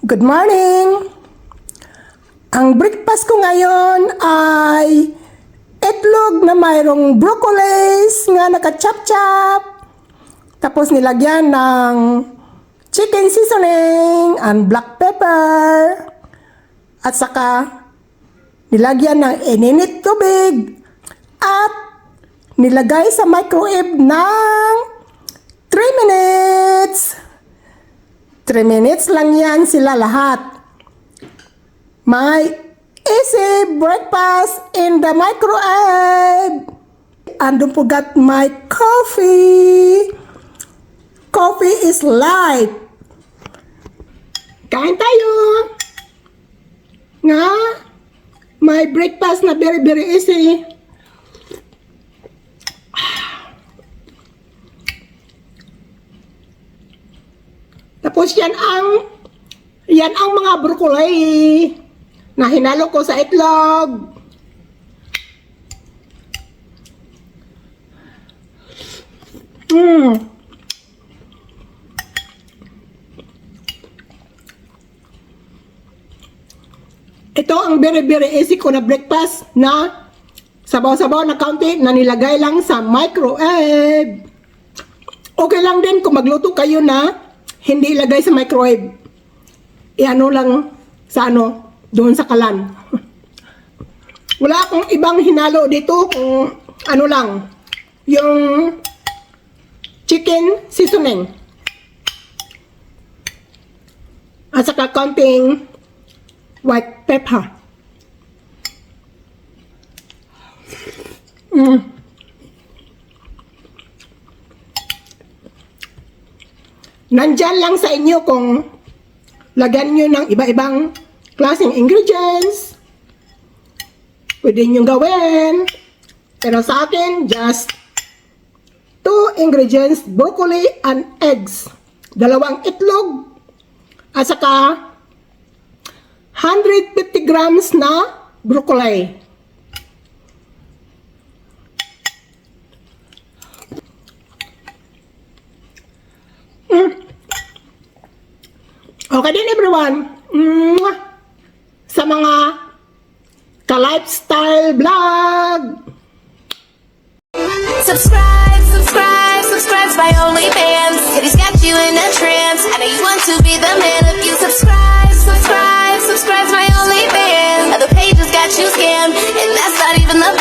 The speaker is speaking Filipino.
Good morning! Ang breakfast ko ngayon ay itlog na mayroong broccolis nga naka-chop-chop. Tapos nilagyan ng chicken seasoning and black pepper. At saka nilagyan ng ininit tubig. At nilagay sa microwave ng 3 minutes. 3 minutes lang yan sila lahat. My easy breakfast in the microwave. And don't forget my coffee. Coffee is light. Kain tayo. Nga, my breakfast na very easy. Tapos yan ang mga broccoli na hinalo ko sa itlog. Ito ang very easy ko na breakfast na sabaw-sabaw na kaunti na nilagay lang sa microwave. Okay lang din kung magluto kayo na hindi ilagay sa microwave. Iano lang sa doon sa kalan. Wala akong ibang hinalo dito kung ano lang, yung chicken seasoning. At saka konting white pepper. Nandyan lang sa inyo kung lagyan nyo ng iba-ibang klaseng ingredients. Pwede nyo gawin. Pero sa akin, just 2 ingredients, broccoli and eggs. 2 itlog. At saka 150 grams na broccoli. Okay din everyone. Sa mga ka-lifestyle vlog. Subscribe by OnlyFans. It's got you in a trance. I know you want to be the man if you subscribe by OnlyFans. Other pages got you scammed, and that's not even the